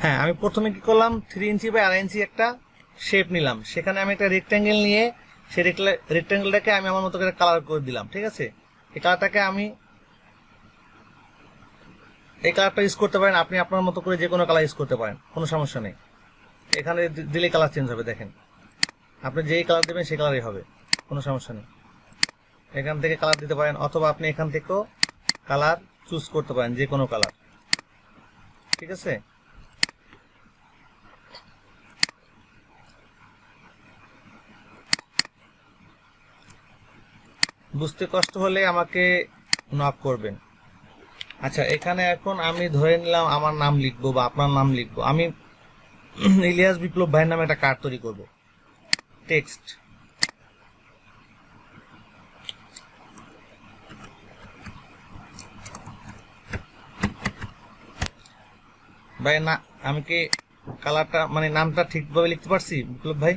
হ্যাঁ, আমি প্রথমে কি করলাম, 3 ইঞ্চি বাই 2.5 ইঞ্চি একটা শেপ নিলাম, সেখানে আমি একটা রেক্ট্যাঙ্গেল নিয়ে সেই রেক্ট্যাঙ্গেলটাকে আমি আমার মতো করে কালার করে দিলাম। ঠিক আছে, এই কালারটাকে আমি এই কালারটা ইউজ করতে পারেন, আপনি আপনার মতো করে যে কোনো কালার ইউজ করতে পারেন, কোনো সমস্যা নেই। এখানে দিলে কালার চেঞ্জ হবে, দেখেন আপনি যেই কালার দেবেন সেই কালারই হবে, কোনো সমস্যা নেই। এখান থেকে কালার দিতে পারেন, অথবা আপনি এখান থেকেও কালার চুজ করতে পারেন, যে কোনো কালার। ঠিক আছে, বুঝতে কষ্ট হলে আমাকে নক করবেন। আচ্ছা, এখানে এখন আমি ধরে নিলাম আমার নাম লিখবো বা আপনার নাম লিখবো। আমি ইলিয়াস বিপ্লব ভাইয়ের নামে একটা কার্ড তৈরি করব। টেক্সট, ভাই না, আমি কি কালারটা মানে নামটা ঠিকভাবে লিখতে পারছি বিপ্লব ভাই?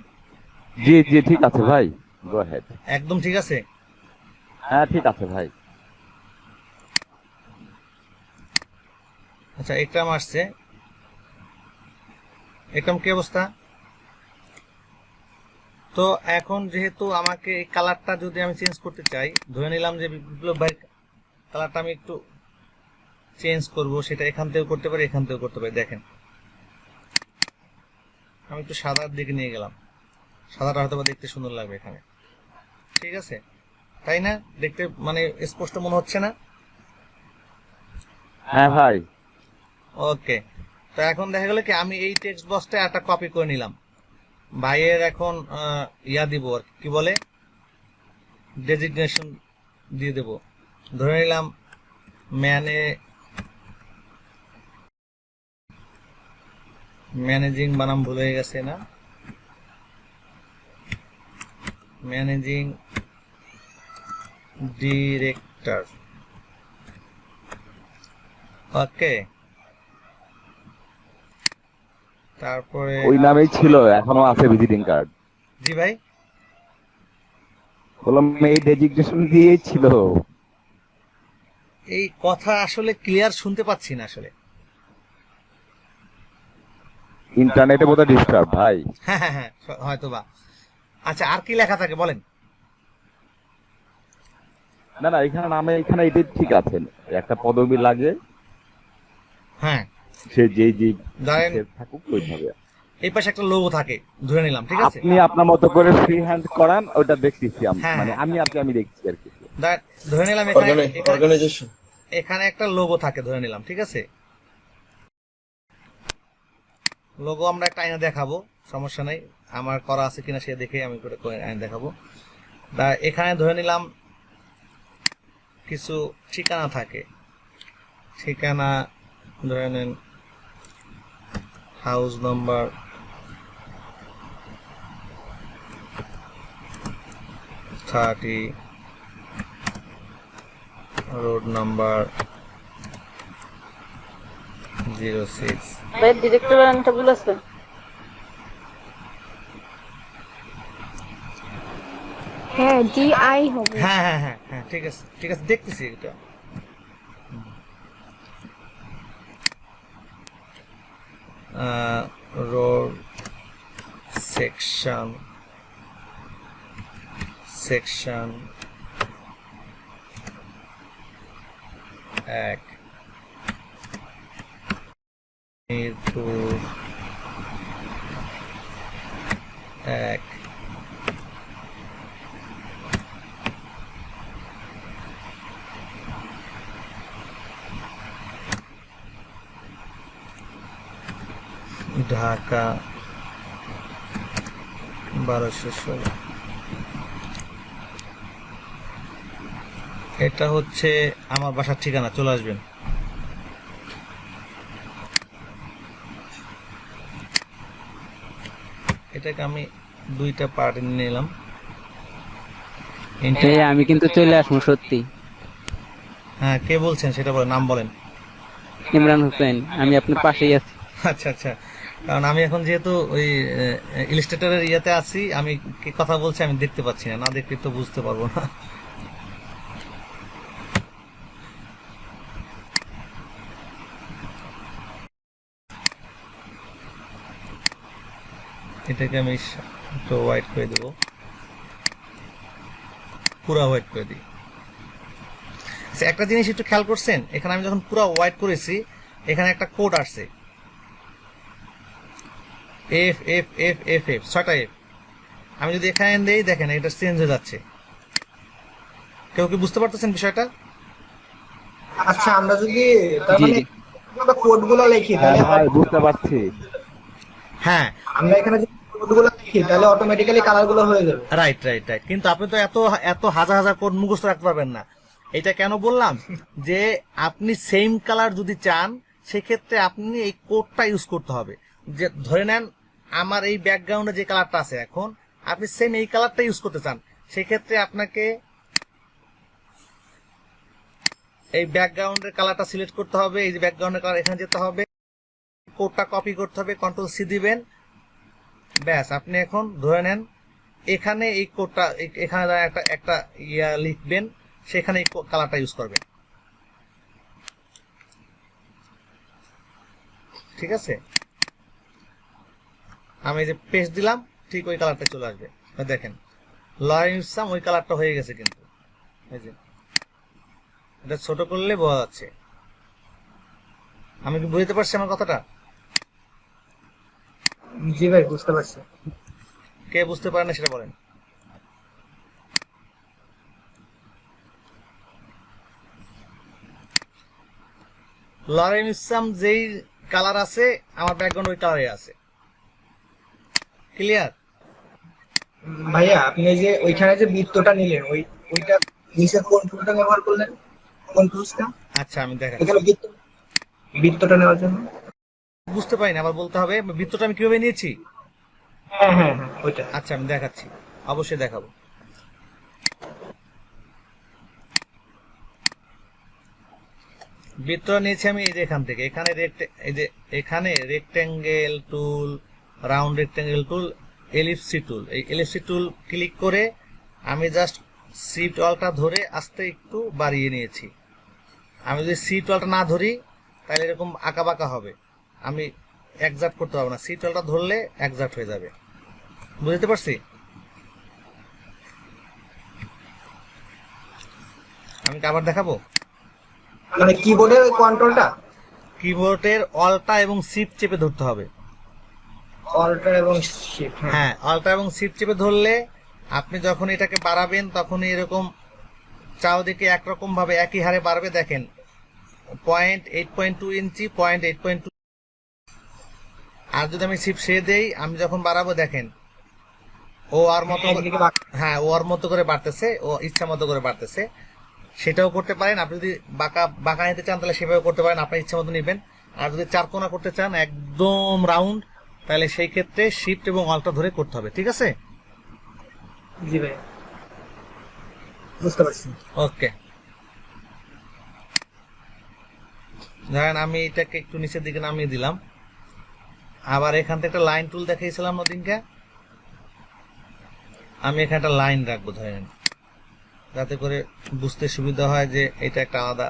জি জি ঠিক আছে ভাই, গো হেড। একদম ঠিক আছে। হ্যাঁ ঠিক আছে ভাই। আচ্ছা, একরাম আসছে। একরাম কি অবস্থা? তো এখন যেহেতু আমাকে এই কালারটা যদি আমি চেঞ্জ করতে চাই, ধরে নিলাম যে বিপ্লব ভাই কালারটা আমি একটু চেঞ্জ করব, সেটা এখান থেকেও করতে পারি, এখান থেকেও করতে পারি। দেখেন আমি একটু সাদার দিকে নিয়ে গেলাম, সাদাটা হয়তো বা দেখতে সুন্দর লাগবে এখানে। ঠিক আছে, তাই না? দেখতে মানে স্পষ্ট মনে হচ্ছে না? হ্যাঁ ভাই। ওকে, তো এখন দেখা গেল কি আমি এই টেক্সট বক্সটা একটা কপি করে নিলাম। ভাইয়ের এখন ইয়া দিব, আর কি বলে, ডেজিগনেশন দিয়ে দেব। ধরে নিলাম ম্যানেজিং বানাম ভুল হয়ে গেছে না, ম্যানেজিং ডিরেক্টর। ওকে, তারপরে ওই নামেই ছিল, এখনো আছে ভিজিটিং কার্ড। জি ভাই, বললাম এই ডেজিগনেশন দিয়েই ছিল। এই কথা আসলে ক্লিয়ার শুনতে পাচ্ছি না আসলে। ইন্টারনেটে বোধহয় ডিস্টার্ব ভাই। হ্যাঁ হ্যাঁ হ্যাঁ, হয়তো বা। আচ্ছা, আর কি লেখা থাকে বলেন? না না, এখানে নামে এখানে এটাই ঠিক আছে, একটা পদবি লাগে, হ্যাঁ, সে যে যে ধরেন সে থাকুক ওইভাবে। এই পাশে একটা লোগো থাকে, ধরে নিলাম। ঠিক আছে, আপনি আপনার মতো করে ফ্রি হ্যান্ড করান, ওটা দেখতেছি হ্যাঁ মানে হ্যাঁ, আমি দেখছি আর কি। ধরে নিলাম এখানে অর্গানাইজেশন। এখানে একটা লোগো থাকে, ধরে নিলাম। ঠিক আছে, লোগো আমরা একটা আয়না দেখাবো, সমস্যা নাই, আমার করা আছে কিনা সে দেখে আমি করে আয়না দেখাবো। এখানে ধরে নিলাম কিছু ঠিকানা থাকে, ঠিকানা ধরে নেন হাউস নাম্বার 30, রোড নাম্বার 06। ভাই ডিরেক্টর নামটা ভুল আছে। হ্যাঁ, DI হবে। হ্যাঁ হ্যাঁ হ্যাঁ হ্যাঁ, ঠিক আছে ঠিক আছে, দেখতেছি এটা। Road section section 1, Mirpur 1। Dhaka 1216। এটা হচ্ছে আমার বাসার ঠিকানা, চলে আসবেন। এটাকে আমি 2টা পার্ট নিয়ে নিলাম। আমি কিন্তু চলে আসবো সত্যি। হ্যাঁ, কে বলছেন সেটা বলেন, নাম বলেন। ইমরান হোসেন, আমি আপনার পাশেই আছি। আচ্ছা আচ্ছা, কারণ আমি এখন যেহেতু ওই ইলিস্ট্রেটরের ইয়েতে আছি, আমি কি কথা বলছি আমি দেখতে পাচ্ছি না, না দেখলে তো বুঝতে পারবো না। এটাকে আমি একটু হোয়াইট করে দেবো, পুরো হোয়াইট করে দিই। আচ্ছা, একটা জিনিস একটু খেয়াল করছেন, এখানে আমি যখন পুরো হোয়াইট করেছি এখানে একটা কোড আসছে F F F F F, 6টা এফ। আমি যদি এখানে দেই দেখেন এটা চেঞ্জ হয়ে যাচ্ছে। কেউ কি বুঝতে পারতেছেন বিষয়টা? আচ্ছা, আমরা যদি তার জি মানে জি। কোড গুলো লিখি হ্যাঁ তাহলে ভাই বুঝতে পারছি। হ্যাঁ, আমরা এখানে যদি কোড গুলো লিখি তাহলে অটোমেটিক্যালি কালার গুলো হয়ে যাবে। Right right right. কিন্তু আপনি তো এত এত হাজার হাজার কোড মুখস্থ রাখতে পারবেন না। এটা কেন বললাম যে আপনি সেম কালার যদি চান সেক্ষেত্রে আপনি এই কোডটা ইউজ করতে হবে। যে ধরে নেন আমার এই ব্যাকগ্রাউন্ডে যে কালারটা আছে এখন, আপনি সেম এই কালারটা ইউজ করতে চান, সেক্ষেত্রে আপনাকে এই ব্যাকগ্রাউন্ডের কালারটা সিলেক্ট করতে হবে। এই যে ব্যাকগ্রাউন্ডের কালার, এখানে যেতে হবে, কোডটা কপি করতে হবে, কন্ট্রোল সি দিবেন, ব্যাস। আপনি এখন ধরে নেন এখানে এই কোডটা, এখানে একটা একটা ইয়া লিখবেন, সেখানে এই কালারটা ইউজ করবেন, ঠিক আছে? আমি এই যে পেস্ট দিলাম, ঠিক ওই কালারটা চলে আসবে। দেখেন লরেন্সাম ওই কালারটা হয়ে গেছে। কিন্তু এই যে এটা ছোট করলে বোঝা যাচ্ছে। আমি কি বুঝতে পারছি আমার কথাটা? জি ভাই, বুঝতে পারছি। কে বুঝতে পারে না সেটা বলেন। লরেন্সাম যেই কালার আছে আমার ব্যাকগ্রাউন্ড ওই কালারে আছে। ক্লিয়ার? ভাইয়া, আপনি এই যে ওইখানে যে বৃত্তটা নিলেন, ওইটা নিচের কোন টুলটা ব্যবহার করলেন? কোন টুলসটা? আচ্ছা আমি দেখাচ্ছি। এখানে বৃত্তটা নেওয়ার জন্য। বুঝতে পারি না, আবার বলতে হবে। বৃত্তটা আমি কিভাবে নিয়েছি? হ্যাঁ হ্যাঁ হ্যাঁ, ওইটা। আচ্ছা আমি দেখাচ্ছি, অবশ্যই দেখাবো। বৃত্তটা নিয়েছি আমি এই যে এখান থেকে, এখানে এই যে এখানে রেক্টেঙ্গেল টুল, রাউন্ড রেক্টেঙ্গেল টুল, এলিপসি টুল। এই এলিপসি টুল ক্লিক করে আমি জাস্ট শিফট অলটা ধরে আস্তে একটু বাড়িয়ে নিয়েছি। আমি যদি শিফট অলটা না ধরি তাহলে এরকম আঁকা বাঁকা হবে, আমি একজাক্ট করতে পারবো না। শিফট অলটা ধরলে একজাক্ট হয়ে যাবে। বুঝতে পারছি? আমি কি আবার দেখাবো? মানে কিবোর্ডের ওই কন্ট্রোলটা, কিবোর্ডের অলটা এবং শিফট চেপে ধরতে হবে। অল্টার এবং শিফট। হ্যাঁ, অলটা এবং শিফট চেপে ধরলে আপনি যখন এটাকে বাড়াবেন তখনই এরকম চারদিকে একরকম ভাবে একই হারে বাড়বে। দেখেন 0.8.2 ইঞ্চি, 0.8.2। আর যদি আমি শিফট সে দেই, আমি যখন বাড়াবো দেখেন ও আর মতো, হ্যাঁ ও আর মতো করে বাড়তেছে, ও ইচ্ছা মতো করে বাড়তেছে। সেটাও করতে পারেন। আপনি যদি বাঁকা নিতে চান তাহলে সেভাবে করতে পারেন, আপনার ইচ্ছা মতো নেবেন। আর যদি চারকোনা করতে চান একদম রাউন্ড, তাহলে সেই ক্ষেত্রে শিফট এবং অলটা ধরে করতে হবে, ঠিক আছে? জি ভাই, বুঝতে পারছি। ওকে, ধরেন আমি এটাকে একটু নিচের দিকে নামিয়ে দিলাম। আবার এখান থেকে একটা লাইন টুল দেখাইছিলাম ওদিনকে, আমি এখানে একটা লাইন রাখবো ধরেন, যাতে করে বুঝতে সুবিধা হয় যে এটা একটা আলাদা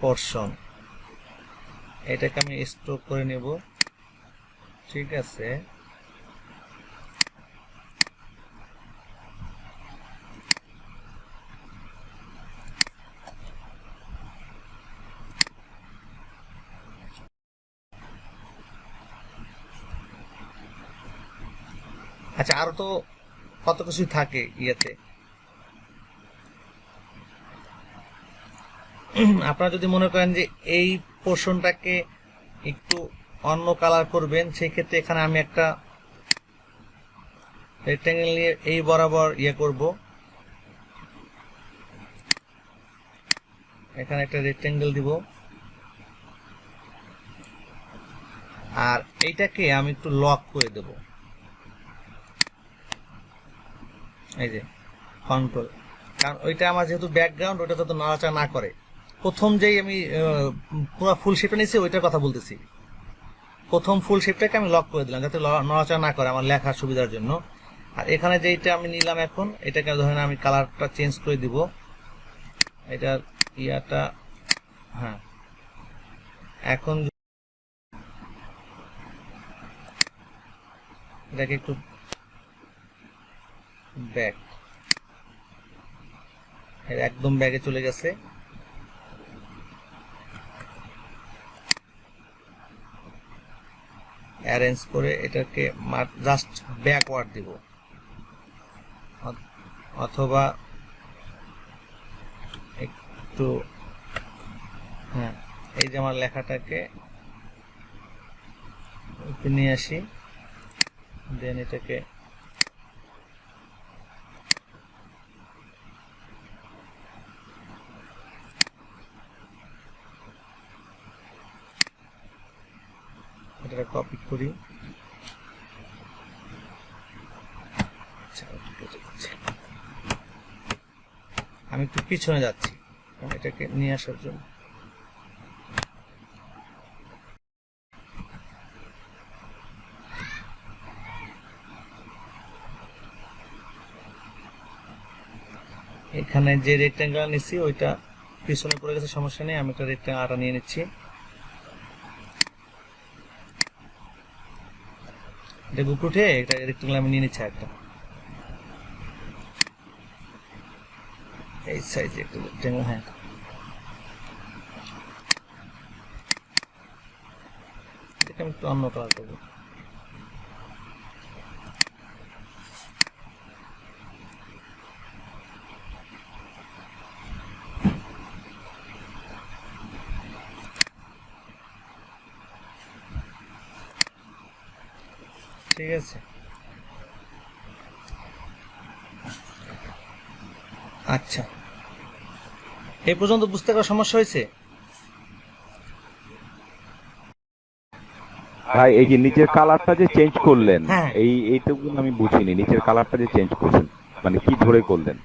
পোরশন। এটাকে আমি স্ট্রোক করে নেব, ঠিক আছে? আচ্ছা, আরো তো কত কিছু থাকে ইয়েতে। আপনারা যদি মনে করেন যে এই পোর্শনটাকে একটু অন্য কালার করবেন, সেই ক্ষেত্রে এখানে আমি একটা রেক্টেঙ্গেল নিয়ে এই বরাবর ইয়ে করব। এখানে একটা রেক্টেঙ্গেল দিব, আর এইটাকে আমি একটু লক করে দেব। এই যে কন্ট্রোল, কারণ ওইটা আমার যেহেতু ব্যাকগ্রাউন্ড, ওইটা যাতে নাড়াচাড়া না করে। প্রথম যেই আমি পুরো ফুল শেপটা নিয়েছি ওইটার কথা বলতেছি। প্রথম ফুল শেপটাকে আমি লক করে দিলাম যাতে নড়াচড়া না করে, আমার লেখার সুবিধার জন্য। আর এখানে যেইটা আমি নিলাম এখন, এটাকে ধরেন আমি কালারটা চেঞ্জ করে দিব, এটার ইয়াটা। হ্যাঁ, এখন এটাকে একটু ব্যাক, একদম ব্যাগে চলে গেছে। অ্যারেঞ্জ করে এটাকে জাস্ট ব্যাকওয়ার্ড দিব, অথবা একটু, হ্যাঁ এই যে আমার লেখাটাকে নিয়ে আসি, দেন এটাকে এটা কপি করি। আমি একটু পিছনে যাচ্ছি এটাকে নিয়ে আসার জন্য। এখানে যে রেক্ট্যাঙ্গেল নিচ্ছি ওইটা পিছনে পড়ে গেছে, সমস্যা নেই, আমি একটা রেক্ট্যাঙ্গেল আটা নিয়ে নিচ্ছি। এটা উপরে উঠে এটা রেক্ট্যাঙ্গেল আমি নিয়ে নিচ্ছি একটা, এই সাইজে একটা রেক্ট্যাঙ্গেল। হ্যাঁ এটাকে আমি একটু অন্য কালার করবো। ঠিক আছে, আচ্ছা এই পর্যন্ত বুঝতে কোনো সমস্যা হয়েছে? ভাই এই যে নিচের কালারটা যে চেঞ্জ করলেন, হ্যাঁ। এইটুকু আমি বুঝিনি, নিচের কালারটা যে চেঞ্জ করলেন মানে কি ধরে করলেন?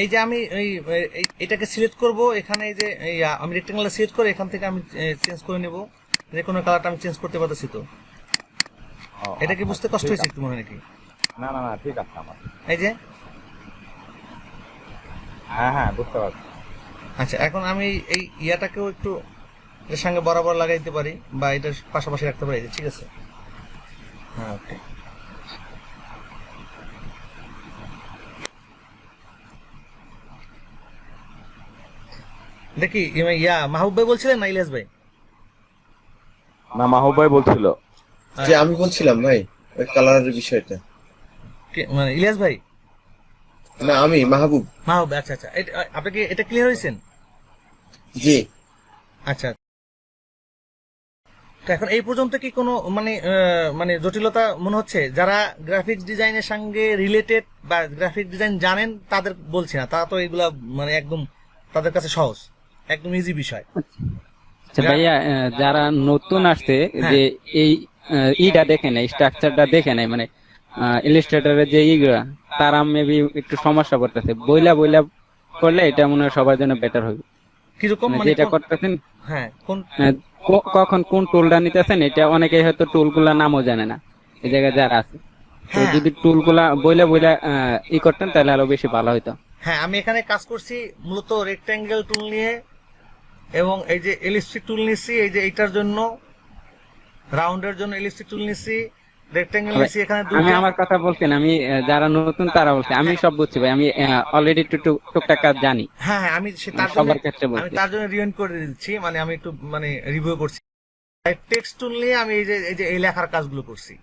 এই যে আমি এটাকে সিলেক্ট করব, এখানে এই যে আমি রেক্ট্যাঙ্গেল সিলেক্ট করে এখান থেকে আমি চেঞ্জ করে নেব, যে কোনো কালারটা আমি চেঞ্জ করতে পারতেছি। তো এটা কি বুঝতে কষ্ট হয়েছে একটু মনে নাকি? না না না ঠিক আছে আমার, এই যে হ্যাঁ হ্যাঁ বুঝতে পারছি। আচ্ছা এখন আমি এই ইয়াটাকেও একটু এর সঙ্গে বরাবর লাগাই দিতে পারি বা এটার পাশাপাশি রাখতে পারি, ঠিক আছে? হ্যাঁ ওকে, দেখি মাহবুব ভাই বলছিলেন না ইলিয়াস ভাই? না মাহবুব ভাই বলছিল। যে আমি বলছিলাম ভাই ওই কালারের বিষয়টা। মানে ইলিয়াস ভাই না আমি মাহবুব। মাহবুব, আচ্ছা আচ্ছা, আপনি কি এটা ক্লিয়ার হয়েছেন? জি আচ্ছা, তো এখন এই পর্যন্ত কি কোনো মানে জটিলতা মনে হচ্ছে? যারা গ্রাফিক্স ডিজাইনের সঙ্গে রিলেটেড বা গ্রাফিক ডিজাইন জানেন তাদের বলছি না, তারা তো এগুলা মানে একদম তাদের কাছে সহজ, একদম ইজি বিষয়। আচ্ছা ভাইয়া, যারা নতুন আসছে যে এই ইটা দেখে নাই, স্ট্রাকচারটা দেখে নাই, মানে ইলাস্ট্রেটরের যে ইগুলা, তারা মেবি একটু সমস্যা পড়তেছে। বইলা বইলা করলে এটা মনে হয় সবার জন্য বেটার হবে। কিরকম মানে মানে যেটা করতেছেন, হ্যাঁ কোন কখন কোন টুলটা নিতেছেন, এটা অনেকেই হয়তো টুলগুলা নামও জানে না এই জায়গায় যারা আছে। তো হ্যাঁ। যদি টুলগুলা বইলা বইলা ই করতেন তাহলে আরো বেশি ভালো হইতো। হ্যাঁ আমি এখানে কাজ করছি মূলত রেক্ট্যাঙ্গেল টুল নিয়ে, এবং এই যে এলিপসিক টুল নিচ্ছি, এই যে এইটার জন্য রাউন্ডের জন্য এলিপসিক টুল নিচ্ছি, রেক্ট্যাঙ্গেল নিচ্ছি এখানে আমি দুটো। আমার কথা বলছেন, আমি যারা নতুন তারা বলছে, আমি সব বুঝছি ভাই, আমি অলরেডি টুকটাক কাজ জানি। হ্যাঁ হ্যাঁ আমি তার জন্য সবার ক্ষেত্রে আমি বলছি। তার জন্য রিওয়েন্ট করে দিচ্ছি, মানে আমি একটু মানে রিভিউ করছি। টেক্সট টুল নিয়ে আমি এই লেখার কাজগুলো করছি,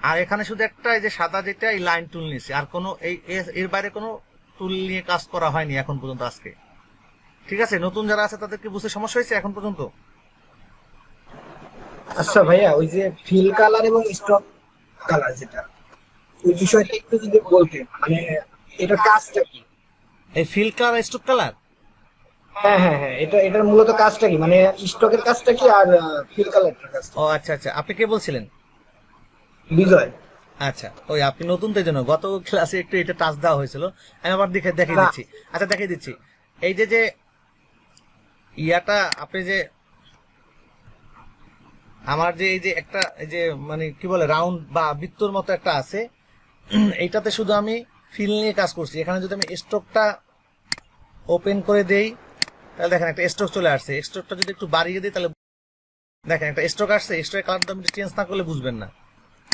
আর এখানে শুধু একটা এই যে সাদা যেটা এই লাইন টুল নিয়েছি, আর কোনো এর বাইরে কোনো টুল নিয়ে কাজ করা হয়নি এখন পর্যন্ত আজকে। ঠিক আছে, নতুন যারা আছে তাদেরকে বুঝতে সমস্যা হয়েছে এখন পর্যন্ত? আচ্ছা ভাইয়া, ওই যে ফিল কালার এবং স্টক কালার যেটা, ওই বিষয়টা একটু যদি বলতেন, মানে এটা কাজটা কি? এই ফিল কালার স্ট্রোক কালার, হ্যাঁ হ্যাঁ হ্যাঁ, এটার মূলত কাজটা কি, মানে স্টকের কাজটা কি আর ফিল কালারটার কাজটা? ও আচ্ছা আচ্ছা, আপনি কে বলছিলেন? বিজয়। আচ্ছা, ওই আপনি নতুন তো, এই জন্য গত ক্লাসে একটু এটা টাচ দেওয়া হয়েছিল, আমি আবার দেখিয়ে দিচ্ছি। আচ্ছা দেখিয়ে দিচ্ছি, এই যে ইয়াটা আপনি যে আমার যে এই যে একটা এই যে মানে কি বলে রাউন্ড বা বৃত্তর মতো একটা আছে, এইটাতে শুধু আমি ফিল নিয়ে কাজ করছি। এখানে যদি আমি স্ট্রোকটা ওপেন করে দেই তাহলে দেখেন একটা স্ট্রোক চলে আসছে। স্ট্রোকটা যদি একটু বাড়িয়ে দিই তাহলে দেখেন একটা স্ট্রোক আসছে, স্ট্রোকের কালার আপনি চেঞ্জ না করলে বুঝবেন না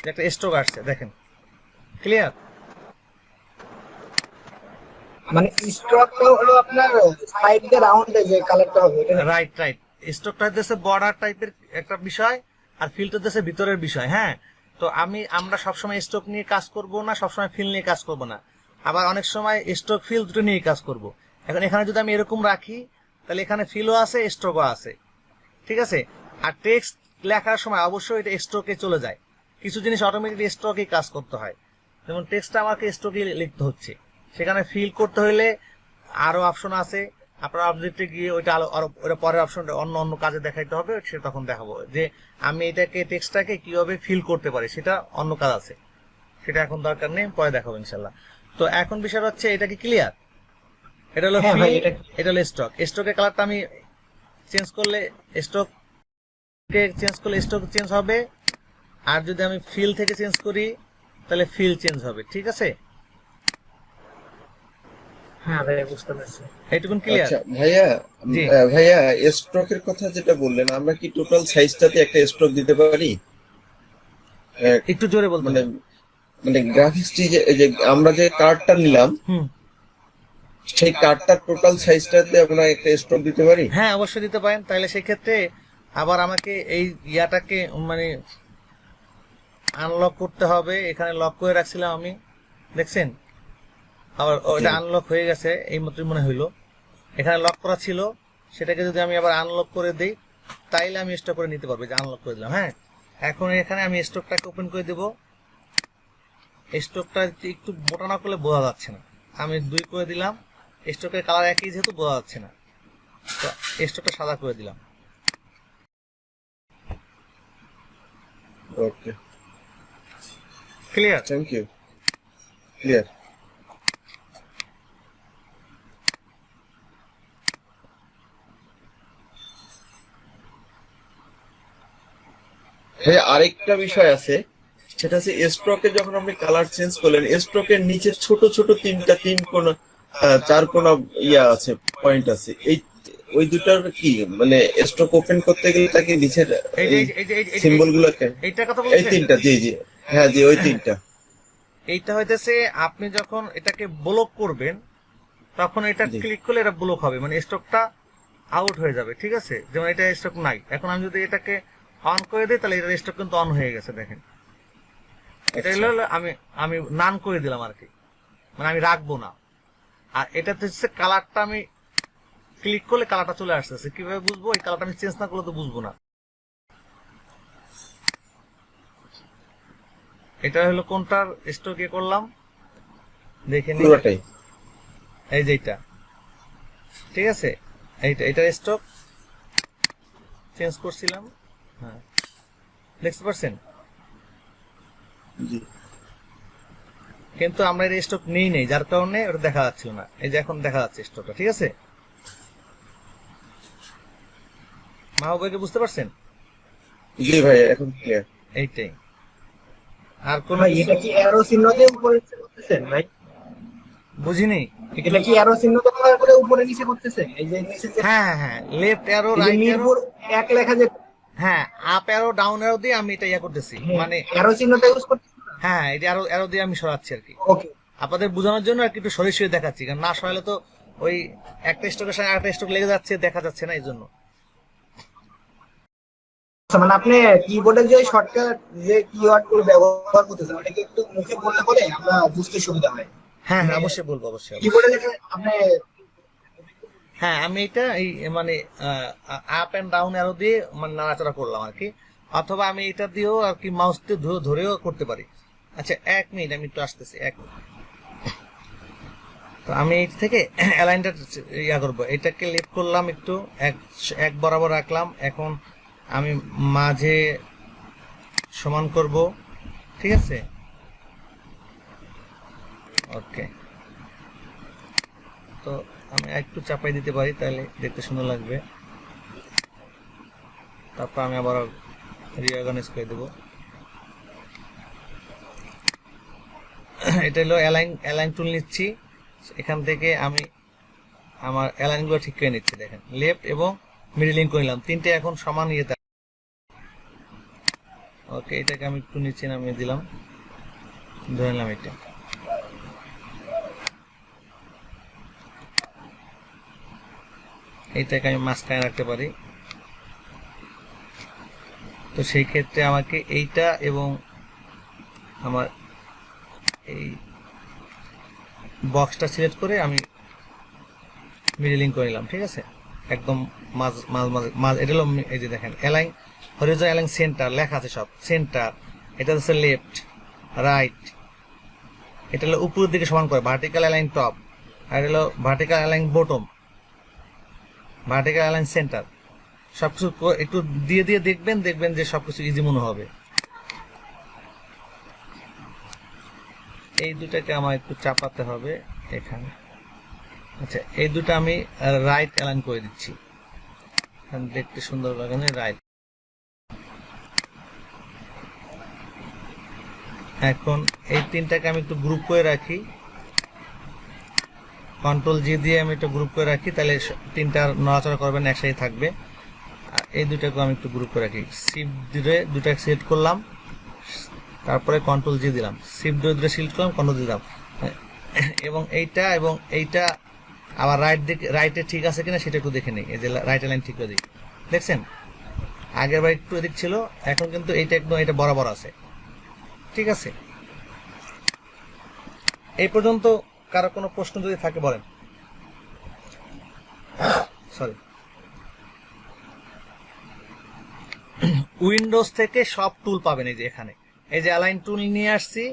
যে একটা স্ট্রোক আসছে। দেখেন ক্লিয়ার? মানে স্ট্রোকটা হলো আপনার সাইড দিয়ে রাউন্ডে যে কালারটা হবে এটা নাকি? Right right. স্ট্রোকটা হচ্ছে বর্ডার টাইপের একটা বিষয়, আর ফিল্টার হচ্ছে ভিতরের বিষয়। হ্যাঁ, তো আমরা সবসময় স্ট্রোক নিয়ে কাজ করব না, সবসময় ফিল নিয়ে কাজ করব না, আবার অনেক সময় স্ট্রোক ফিল দুটো নিয়ে কাজ করব। এখন এখানে যদি আমি এরকম রাখি তাহলে এখানে ফিলও আছে, স্ট্রোকও আছে, ঠিক আছে। আর টেক্সট লেখার সময় অবশ্যই এটা স্ট্রোকে চলে যায়, কিছু জিনিস অটোমেটিকলি স্ট্রোকেই কাজ করতে হয়। যেমন টেক্সটটা আমাকে স্ট্রোকে লিখতে হচ্ছে, সেখানে ফিল করতে হলে আরো অপশন আছে, আপনার অবজেক্টে গিয়ে ওইটা ওটা পরের অপশনটা অন্য কাজে দেখাইতে হবে, সেটা তখন দেখাবো যে আমি এটাকে টেক্সটটাকে কিভাবে ফিল করতে পারি, সেটা অন্য কাজ আছে, সেটা এখন দরকার নেই, পরে দেখাবো ইনশাল্লাহ। তো এখন বিষয় হচ্ছে এটা কি ক্লিয়ার? এটা হলো হ্যাঁ ভাই, ফিল, এটা এটা হলো স্ট্রোক। স্ট্রোকের কালারটা আমি চেঞ্জ করলে স্ট্রোক চেঞ্জ হবে, আর যদি আমি ফিল থেকে চেঞ্জ করি তাহলে ফিল চেঞ্জ হবে, ঠিক আছে? হ্যাঁ ভাই বুঝতে পারছি। এইটুকুন ক্লিয়ার? আচ্ছা ভাইয়া, জি। ভাইয়া স্ট্রোকের কথা যেটা বললেন, আমরা কি টোটাল সাইজটাতে একটা স্ট্রোক দিতে পারি? একটু জোরে বলতে মানে হবে। মানে গ্রাফিক্সটি যে আমরা যে কার্ডটা নিলাম, হুম, সেই কার্ডটার টোটাল সাইজটাতে আমরা একটা স্ট্রোক দিতে পারি? হ্যাঁ অবশ্যই দিতে পারেন। তাহলে সেই ক্ষেত্রে আবার আমাকে এই ইয়াটাকে মানে আনলক করতে হবে। এখানে লক করে রাখছিলাম আমি, দেখছেন? আবার ওটা আনলক হয়ে গেছে এই মাত্রই মনে হইলো। এখানে লক করা ছিল, সেটাকে যদি আমি আবার আনলক করে দিই তাইলে আমি স্টক করে নিতে পারবো, যে আনলক করে দিলাম। হ্যাঁ, এখন এখানে আমি স্টকটাকে ওপেন করে দেবো। স্টকটা একটু মোটা না করলে বোঝা যাচ্ছে না, আমি 2 করে দিলাম। স্টকের কালার একই যেহেতু বোঝা যাচ্ছে না, তো স্টকটা সাদা করে দিলাম। Okay, clear? Thank you. Clear. ভাই আরেকটা বিষয় আছে, সেটা হচ্ছে স্ট্রোকে যখন আপনি কালার চেঞ্জ করলেন, স্ট্রোকের নিচে ছোট ছোট তিন কোণ, 4 কোণ ইয়া আছে, পয়েন্ট আছে, ওই দুটার কি মানে স্ট্রোক ওপেন করতে গেলে তাকে নিচের সিম্বল গুলোকে, এইটার কথা এই বলছেন? তিনটা, জি জি, হ্যাঁ জি, ওই তিনটা। এইটা হইতেছে আপনি যখন এটাকে ব্লক করবেন তখন এটা জি। ক্লিক করলে এটা ব্লক হবে, মানে স্টকটা আউট হয়ে যাবে, ঠিক আছে? যেমন এটা স্টক নাই, এখন আমি যদি এটাকে অন করে দিই তাহলে এটা স্টক কিন্তু অন হয়ে গেছে, দেখেন। এটা হলো আমি নান করে দিলাম আর কি, মানে আমি রাখবো না। আর এটাতে হচ্ছে কালারটা আমি ক্লিক করলে কালারটা চলে আসতেছে, কিভাবে বুঝবো? এই কালারটা আমি চেঞ্জ না করলে তো বুঝবো না। এটা হলো কোনটার স্টক করলাম দেখে নিই, পুরোটাই। এই যে এটা, ঠিক আছে? এটা স্টক চেঞ্জ করছিলাম, হ্যাঁ দেখতে পাচ্ছেন? জি। কিন্তু আমরা এর স্টক নেই, যার কারণে ওটা দেখা যাচ্ছিল না। এই যে এখন দেখা যাচ্ছে স্টকটা, ঠিক আছে? মাহবুবকে বুঝতে পারছেন? জি ভাই, এখন ক্লিয়ার। এইটাই। আর কোন ভাই এটা কি অ্যারো চিহ্ন দিয়ে উপরে নিচে করতেছেন ভাই? বুঝিনি। এটা কি অ্যারো চিহ্ন ব্যবহার করে উপরে নিচে করতেছেন? এই যে নিচে যে হ্যাঁ হ্যাঁ, লেফট অ্যারো, এই যে রাইট অ্যারো, মিরপুর এক লেখা যে, হ্যাঁ আপ অ্যারো, ডাউন অ্যারো দিয়ে আমি এটা করতেছি, মানে অ্যারো চিহ্নটা ইউজ করতেছেন? হ্যাঁ এটা অ্যারো দিয়ে আমি সরাচ্ছি আর কি, ওকে। আপনাদের বোঝানোর জন্য আর কি একটু সরিয়ে দেখাচ্ছি, কারণ না সরালে তো ওই একটা স্টকের সঙ্গে আরেকটা স্টক লেগে যাচ্ছে, দেখা যাচ্ছে না, এই জন্য। আচ্ছা, মানে আপনি কিবোর্ডে যে শর্টকাট যে কিওয়ার্ড গুলো ব্যবহার করতেছেন ওটাকে একটু মুখে বলতে বলে আমরা বুঝতে সুবিধা হয়। হ্যাঁ হ্যাঁ অবশ্যই বলবো, অবশ্যই। কিবোর্ডে যে আপনি, হ্যাঁ আমি এটা এই মানে আপ এন্ড ডাউন অ্যারো দিয়ে মানে নাড়াচাড়া করলাম আর কি, অথবা আমি এটা দিয়েও আর কি মাউস দিয়ে ধরেও করতে পারি। আচ্ছা 1 মিনিট, আমি একটু আসতেছি, 1 মিনিট। তো আমি এই থেকে অ্যালাইনটা করবো, এটাকে লেফট করলাম একটু, এক বরাবর রাখলাম। এখন আমি মাঝে সমান করব, ঠিক আছে? ওকে, তো আমি একটু চাপাই দিতে পারি, তাহলে দেখতে সুন্দর লাগবে। তারপর আমি আবার রিঅর্গানাইজ করে দেব। এটা হলো অ্যালাইন টুল নিচ্ছি, এখান থেকে আমি আমার অ্যালাইনগুলো ঠিক করে নিচ্ছি। দেখেন লেফট এবং মিডলিং করে নিলাম, তিনটে এখন সমান ইয়েতে ওকে, এটাকে আমি একটু নিচে নামিয়ে দিলাম, ধরে নিলাম এটা। এইটাকে আমি মাঝখানে রাখতে পারি। তো সেই ক্ষেত্রে আমাকে এইটা এবং আমার এই বক্সটা সিলেক্ট করে আমি মিডলিং করে নিলাম, ঠিক আছে, একদম মাঝ মাঝ মাঝ মাঝ। এটা হলো এই যে দেখেন অ্যালাইন হরিজন্টাল অ্যালাইন সেন্টার লেখা আছে সব, সেন্টার, এটা হচ্ছে লেফট রাইট, এটা হলো উপরের দিকে সমান করে ভার্টিক্যাল অ্যালাইন টপ, আর হলো vertical align bottom, vertical align centre. সবকিছু একটু দিয়ে দিয়ে দেখবেন যে সবকিছু ইজি মনে হবে। এই দুটাকে আমার একটু চাপাতে হবে এখানে। আচ্ছা, এই দুটো আমি রাইট অ্যালাইন করে দিচ্ছি, দেখতে সুন্দর লাগে না, রাইট। এখন এই তিনটাকে আমি একটু গ্রুপ করে রাখি, কন্ট্রোল জি দিয়ে আমি একটু গ্রুপ করে রাখি, তাহলে তিনটা নড়াচড়া করবেন, একসাথে থাকবে। আর এই দুটাকে আমি একটু গ্রুপ করে রাখি, শিফট দিয়ে দুটাকে সিলেক্ট করলাম, তারপরে কন্ট্রোল জি দিলাম, শিফট দিয়ে দুটো সিলেক্ট করলাম, কন্ট্রোল দিলাম, এবং এইটা আবার রাইটে ঠিক আছে কিনা সেটা একটু দেখে নিই। এই যে রাইট লাইন ঠিক করে দিই, দেখছেন আগের বার একটু এদিক ছিল, এখন কিন্তু এইটা একদম এটা বরাবর আছে, ঠিক আছে। এই পর্যন্ত কারো কোনো প্রশ্ন যদি থাকে বলেন। সরি, উইন্ডোজ থেকে সব টুল পাবেন এই যে এখানে, এই যে অ্যালাইন টুল নিয়ে আসছি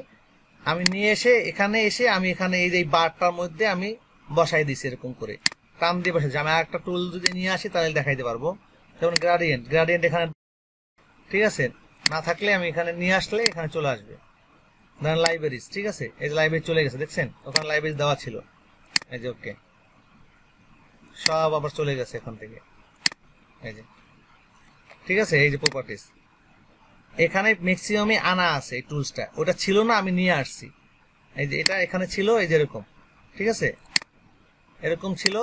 আমি, নিয়ে এসে এখানে আমি এখানে এই যে বারটার মধ্যে আমি বসাই দিছি, এরকম করে টান দিয়ে বসাইছি। আমি একটা টুল যদি নিয়ে আসি তাহলে দেখাইতে পারবো, যেমন গ্রাডিয়েন্ট এখানে, ঠিক আছে, না থাকলে আমি এখানে নিয়ে আসলে এখানে চলে আসবে। ধরেন লাইব্রেরিজ, ঠিক আছে, এই যে লাইব্রেরি চলে গেছে, দেখছেন ওখানে লাইব্রেরি দেওয়া ছিল, এই যে ওকে, সব আবার চলে গেছে এখান থেকে, এই যে, ঠিক আছে। এই যে প্রপার্টিজ, এখানে ম্যাক্সিমামে আনা আছে এই টুলসটা, ওটা ছিল না, আমি নিয়ে আসছি। এই যে এটা এখানে ছিল, এই যে এরকম, ঠিক আছে, এরকম ছিল।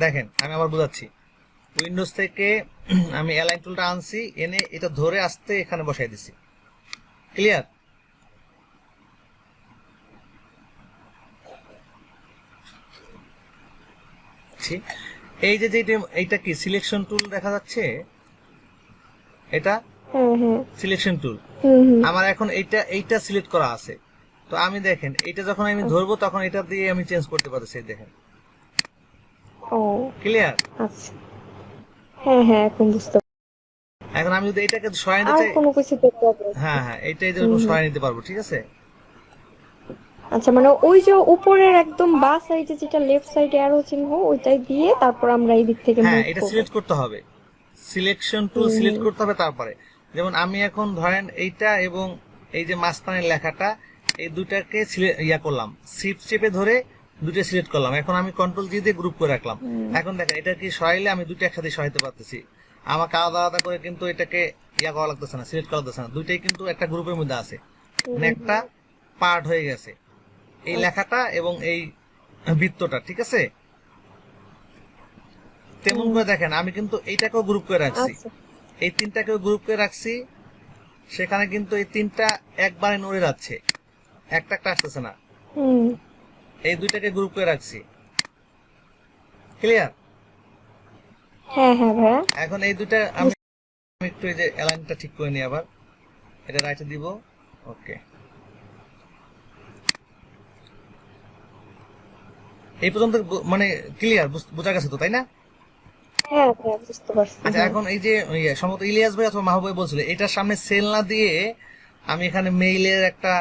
দেখেন আমি আবার বোঝাচ্ছি, উইন্ডোজ থেকে আমি অ্যালাইন টুলটা আনছি, এনে এটা ধরে আসতে এখানে বসাই দিছি, ক্লিয়ার। এই যে এইটা কি সিলেকশন টুল দেখা যাচ্ছে, এটা হ্যাঁ হ্যাঁ সিলেকশন টুল। হুম হুম আমার এখন এইটা সিলেক্ট করা আছে, তো আমি দেখেন এইটা যখন আমি ধরবো তখন এটা দিয়ে আমি চেঞ্জ করতে পারছি, দেখেন ও ক্লিয়ার। আচ্ছা, হ্যাঁ হ্যাঁ এখন বুঝতে পারছি। এখন আমি যদি এটাকে সরাই নিতে আর চাই, কোনো কিছুতে প্রবলেম? হ্যাঁ এইটাই যেরকম সরাই নিতে পারবো, ঠিক আছে। আচ্ছা, মানে ওই যে উপরের একদম বাঁ সাইডে যেটা লেফট সাইডে অ্যারো চিহ্ন, ওইটাই দিয়ে তারপর আমরা এই দিক থেকে হ্যাঁ মুভ এটা করব। সিলেক্ট করতে হবে, সিলেকশন টুল সিলেক্ট করতে হবে। তারপরে যেমন আমি এখন ধরেন এইটা এবং এই যে মাঝখানের লেখাটা, এই দুটাকে ইয়া করলাম, শিফট চেপে ধরে দুটো সিলেক্ট করলাম। এখন আমি কন্ট্রোল জি দিয়ে গ্রুপ করে রাখলাম। এখন দেখেন এটা কি সরাইলে আমি দুটো একসাথে সরাইতে পারতেছি, আমাকে আলাদা আলাদা করে কিন্তু এটাকে ইয়া করা লাগতেছে না, সিলেক্ট করা লাগতেছে না, দুইটাই কিন্তু একটা গ্রুপের মধ্যে আছে, একটা পার্ট হয়ে গেছে এই লেখাটা এবং এই বৃত্তটা, ঠিক আছে। তেমন করে দেখেন আমি কিন্তু এইটাকেও গ্রুপ করে রাখছি, আচ্ছা এই তিনটাকেও গ্রুপ করে রাখছি, সেখানে কিন্তু এই তিনটা একবারে নড়ে যাচ্ছে, একটা আসতেছে না। হুম এই দুইটাকে গ্রুপ করে রাখছি, ক্লিয়ার। হ্যাঁ হ্যাঁ ভাইয়া এখন এই দুটা আমি একটু এই যে অ্যালাইনটা ঠিক করে নিই, আবার এটা রাইটে দিব, ওকে। এই পর্যন্ত মানে ক্লিয়ার, বোঝা গেছে তো, তাই না? হ্যাঁ ভাইয়া বুঝতে পারছি। আচ্ছা, এখন এই যে সম্ভবত ইলিয়াস ভাই অথবা মাহবুব ভাই বলছিল এটার সামনে সেল না দিয়ে আমি এখানে মেইলের একটা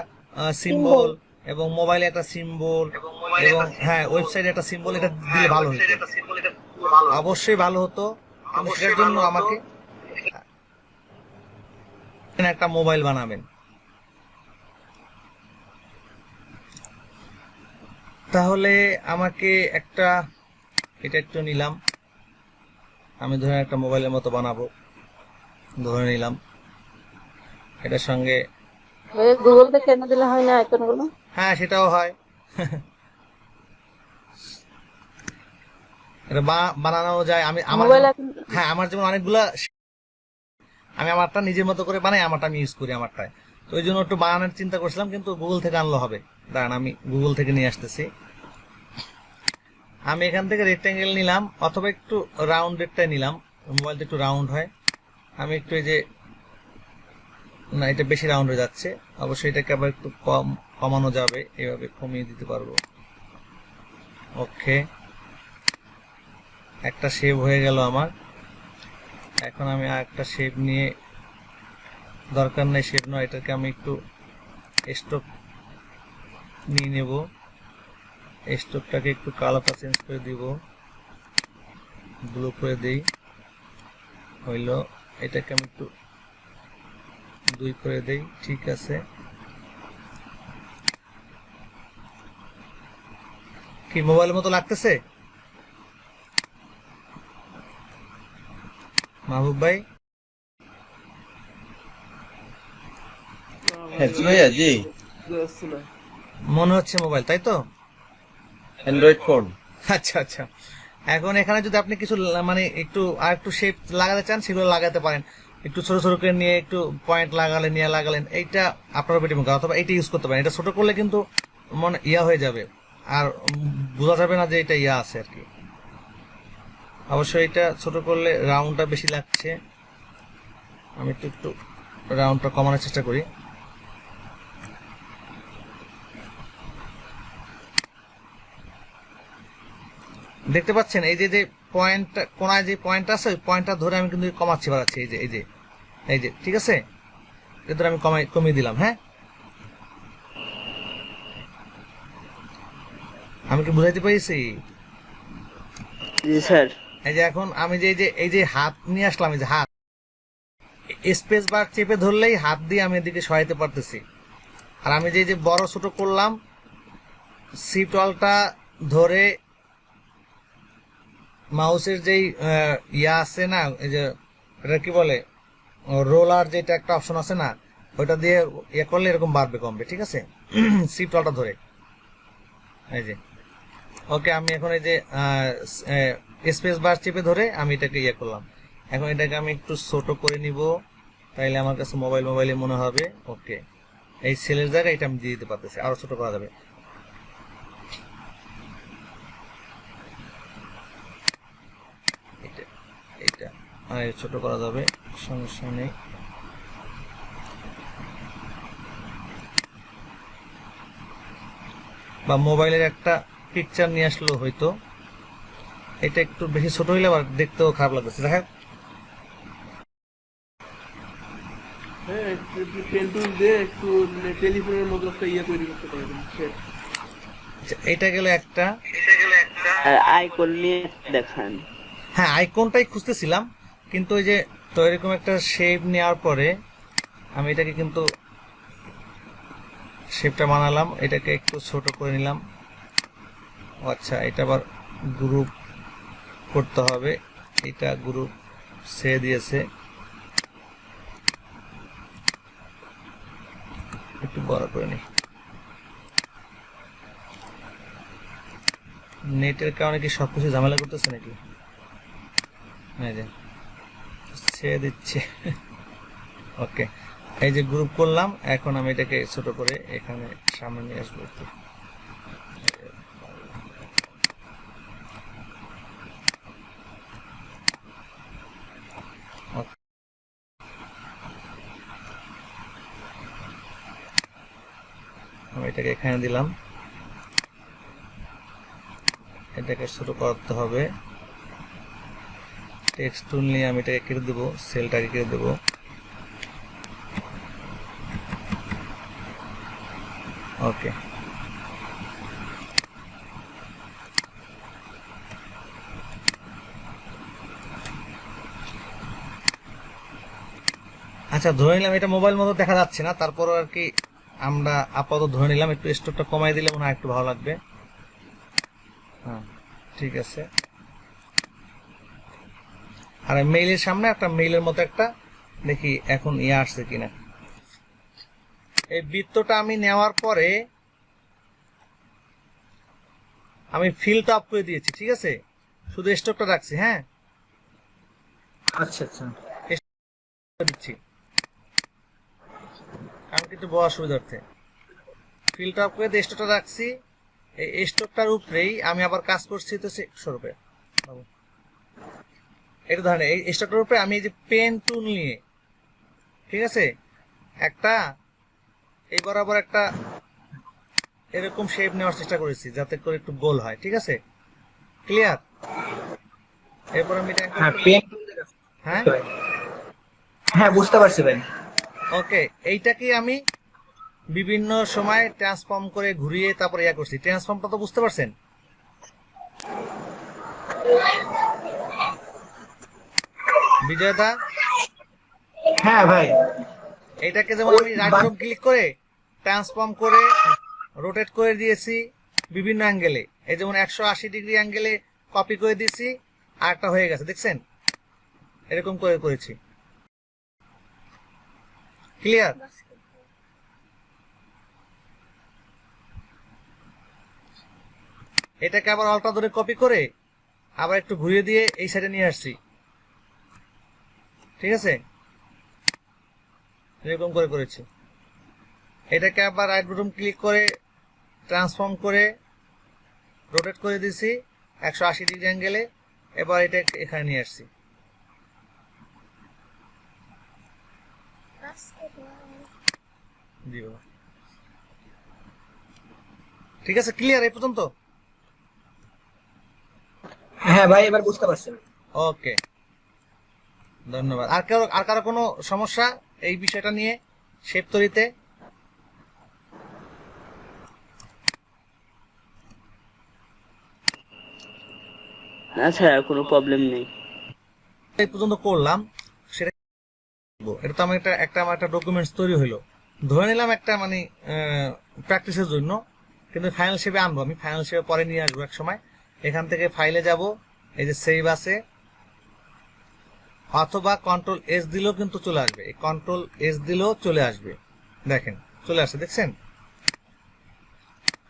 সিম্বল এবং মোবাইলে একটা সিম্বল এবং হ্যাঁ ওয়েবসাইটে একটা সিম্বল, এটা দিলে ভালো হতো, অবশ্যই ভালো হতো। কিন্তু সেটার জন্য আমাকে একটা মোবাইল বানাবেন, তাহলে আমাকে একটা এটা একটু নিলাম, আমি ধরে একটা মোবাইলের মতো বানাবো, ধরে নিলাম, এটার সঙ্গে গুগল থেকে এনে দিলে হয় না আইকন গুলো? হ্যাঁ সেটাও হয়, এটা বানানো যায়। আমি আমার মোবাইল এখন হ্যাঁ আমার যেমন অনেকগুলা আমি আমারটা নিজের মতো করে বানাই, আমারটা আমি ইউজ করি আমারটায়। তো ওই জন্য একটু বানানোর চিন্তা করছিলাম, কিন্তু গুগল থেকে আনলে হবে। দাঁড়ান আমি গুগল থেকে নিয়ে আসতেছি। আমি এখান থেকে রেক্ট্যাঙ্গেল নিলাম, অথবা একটু রাউন্ডেডটাই নিলাম, মোবাইলটা একটু রাউন্ড হয়। আমি একটু এই যে, না এটা বেশি রাউন্ড হয়ে যাচ্ছে, অবশ্যই এটাকে আবার একটু কমানো যাবে, এভাবে কমিয়ে দিতে পারবো। ওকে, একটা শেপ হয়ে গেল আমার। এখন আমি আর একটা শেপ নিয়ে, দরকার নেই শেপ নয়, এটাকে আমি একটু স্ট্রোক নিয়ে নেব। স্ট্রোকটাকে একটু কালারটা চেঞ্জ করে দিব, ব্লু করে দিই, হইল। এটাকে আমি একটু 2 করে দেই, ঠিক আছে। কি মোবাইলের মতো লাগতেছে মাহবুব ভাই? হ্যাঁ ভাইয়া, জি। মনে হচ্ছে মোবাইল, তাই তো? Android phone. আচ্ছা আচ্ছা। এখন এখানে যদি আপনি কিছু মানে একটু আর একটু শেপ লাগাতে চান, সেগুলো লাগাতে পারেন। একটু ছোট ছোট করে নিয়ে একটু পয়েন্ট লাগালেন, এইটা আপনার উপর ডিপেন্ড করে। অথবা এইটা ইউজ করতে পারেন। এটা ছোট করলে কিন্তু মনে ইয়া হয়ে যাবে, আর বোঝা যাবে না যে এটা ইয়া আছে আর কি। অবশ্যই এটা ছোট করলে রাউন্ডটা বেশি লাগছে, আমি একটু একটু রাউন্ডটা কমানোর চেষ্টা করি। দেখতে পাচ্ছেন এই যে যে পয়েন্ট, কোনায় যে পয়েন্ট আছে, ওই পয়েন্টটা ধরে আমি কিন্তু কমাচ্ছি, বাড়াচ্ছি। এই যে এই যে এই যে, ঠিক আছে, এটা ধরে আমি কমিয়ে দিলাম। হ্যাঁ, আমি কি বুঝাইতে পেরেছি? জি স্যার। এই যে এখন আমি যে এই যে হাত নিয়ে আসলাম, এই যে হাত, স্পেস বার চেপে ধরলেই হাত দিয়ে আমি এদিকে সরাইতে পারতেছি। আর আমি যে বড় ছোট করলাম, শিফট অলটা ধরে মাউসের যেই ইয়া আছে না, এই যে এটা কি বলে, রোলার যেটা একটা অপশন আছে না, ওইটা দিয়ে ইয়ে করলে এরকম বাড়বে কমবে, ঠিক আছে। শিফট অলটা ধরে, এই যে। ওকে, আমি এখন এই যে স্পেস বার চেপে ধরে আমি এটাকে ইয়ে করলাম। এখন এটাকে আমি একটু ছোট করে নিব, তাইলে আমার কাছে মোবাইলে মনে হবে। ওকে, এই সেলের জায়গায় এটা আমি দিয়ে দিতে পারতেছি, আরো ছোট করা যাবে। এটা আর ছোট করা যাবে, সমস্যা নেই। বা মোবাইলের একটা পিকচার নিয়ে আসলেও হয়তো। এটা একটু বেশি ছোট হইলে আবার দেখতেও খারাপ লাগতেছে। দেখা এটা গেল একটা। আর আইকন নিয়ে দেখান। হ্যাঁ, আইকনটাই খুঁজতেছিলাম, কিন্তু ওই যে তো এরকম একটা শেপ নেওয়ার পরে আমি এটাকে কিন্তু শেপটা বানালাম, এটাকে একটু ছোট করে নিলাম। আচ্ছা, এটা আবার গ্রুপ করতে হবে, এটা গ্রুপ ছেড়ে দিয়েছে, একটু বড় করে নি। নেটের কারণে কি সবকিছু ঝামেলা করতেছে নাকি? এই যে ছেড়ে দিচ্ছে। ওকে, এই যে গ্রুপ করলাম, এখন আমি এটাকে ছোট করে এখানে সামনে নিয়ে আসবো একটু। আমি এটাকে এখানে দিলাম, এটাকে ছোট করতে হবে। টেক্সট টুল নিয়ে আমি এটাকে কেটে দেবো, সেলটাকে কেটে দেবো। ওকে, আচ্ছা ধরে নিলাম এটা মোবাইল মতো দেখা যাচ্ছে না, তারপর আর কি আমরা আপাতত ধরে নিলাম। একটু স্টোরটা কমাই দিলে মনে হয় একটু ভালো লাগবে। হ্যাঁ, ঠিক আছে। আর মেইলের সামনে একটা মেইলের মতো একটা দেখি এখন ইয়ে আসছে কিনা। এই বৃত্তটা আমি নেওয়ার পরে আমি ফিলটা অফ করে দিয়েছি, ঠিক আছে, শুধু স্টকটা রাখছি। হ্যাঁ, আচ্ছা আচ্ছা। দিচ্ছি আমি কিন্তু বড় সুবিধার্থে। ফিল্টার অফ করে স্টোকটা রাখছি, এই স্টোকটার উপরেই আমি আবার কাজ করছি তো স্বরূপে এটা ধরেন এই স্টোকটার উপরে আমি এই যে পেন টুল নিয়ে, ঠিক আছে, একটা এই বরাবর একটা এরকম শেপ নেওয়ার চেষ্টা করেছি যাতে করে একটু গোল হয়, ঠিক আছে, ক্লিয়ার। এরপর আমি এটা হ্যাঁ পেন, হ্যাঁ হ্যাঁ বুঝতে পারছি ভাই। ওকে, এইটাকে আমি বিভিন্ন সময় ট্রান্সফর্ম করে ঘুরিয়ে তারপর ইয়া করছি। ট্রান্সফর্মটা তো বুঝতে পারছেন? বিজয়দা, হ্যাঁ ভাই, এইটাকে যেমন আমি রাইট বাটন ক্লিক করে ট্রান্সফর্ম করে রোটেট করে দিয়েছি বিভিন্ন অ্যাঙ্গেলে, এই যেমন 180 ডিগ্রি অ্যাঙ্গেলে কপি করে দিয়েছি, আর একটা হয়ে গেছে, দেখছেন? এরকম করে করেছি, ক্লিয়ার। এটাকে আবার অল্টা ধরে কপি করে আবার একটু ঘুরিয়ে দিয়ে এই সাইডে নিয়ে আসছি, ঠিক আছে, এরকম করে করেছি। এটাকে আবার রাইট বাটন ক্লিক করে ট্রান্সফর্ম করে রোটেট করে দিয়েছি 180 ডিগ্রি অ্যাঙ্গেলে, এবার এটা এখানে নিয়ে আসছি। জি বাবা, ঠিক আছে, ক্লিয়ার এই পর্যন্ত? হ্যাঁ ভাই এবার বুঝতে পারছি। ওকে, ধন্যবাদ। আর কারো কোনো সমস্যা এই বিষয়টা নিয়ে শেপ তৈরিতে? আচ্ছা কোনো প্রবলেম নেই। এই পর্যন্ত করলাম, সেটা এটা তো আমার আমার একটা ডকুমেন্টস তৈরি হলো, ধরে নিলাম একটা মানে প্র্যাকটিসের জন্য, কিন্তু ফাইনাল শেপে আনবো আমি, ফাইনাল শেপে পরে নিয়ে আসবো এক সময়। এখান থেকে ফাইলে যাব, এই যে সেভ আছে, অথবা কন্ট্রোল এস দিলেও কিন্তু চলে আসবে, এই কন্ট্রোল এস দিলেও চলে আসবে, দেখেন চলে আসছে, দেখছেন?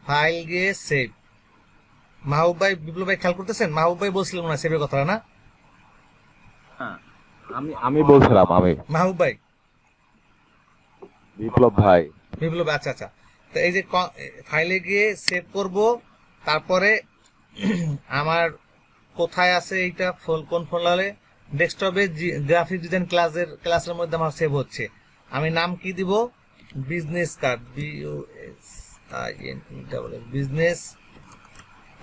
ফাইল গিয়ে সেভ। মাহবুব ভাই, বিপ্লব ভাই খেয়াল করতেছেন? মাহবুব ভাই বলছিলেন না সেভের কথা না? আমি বলছিলাম, মাহবুব ভাই, বিপ্লব ভাই। বিপ্লব, আচ্ছা আচ্ছা। তো এই যে ফাইলে গিয়ে সেভ করব, তারপরে আমার কোথায় আছে এইটা, কোন ফোল্ডারে, ডেস্কটপে গ্রাফিক ডিজাইন ক্লাসের মধ্যে আমার সেভ হচ্ছে। আমি নাম কি দিব? বিজনেস কার্ড, বিজনেস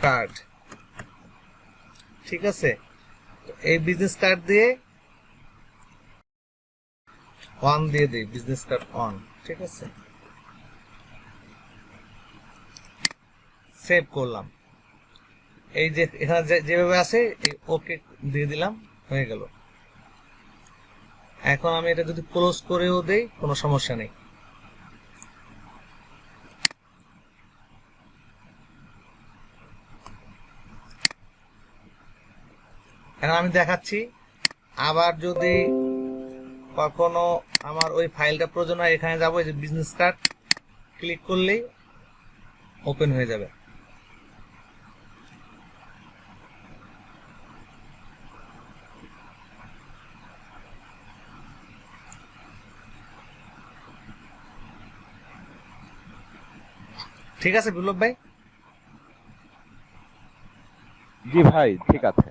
কার্ড, ঠিক আছে। এই বিজনেস কার্ড দিয়ে অন দিয়ে দিই, বিজনেস কার্ড অন, ঠিক আছে, সেভ করলাম। এই যে এখানে যেভাবে আছে ওকে দিয়ে দিলাম, হয়ে গেল। এখন আমি এটা যদি ক্লোজ করেও দেই কোনো সমস্যা নেই। এখন আমি দেখাচ্ছি, আবার যদি কখনো আমার ওই ফাইলটা প্রয়োজন হয়, এখানে যাবো, এই যে বিজনেস কার্ড ক্লিক করলেই ওপেন হয়ে যাবে। ঠিক আছে বিপ্লব ভাই? জি ভাই, ঠিক আছে।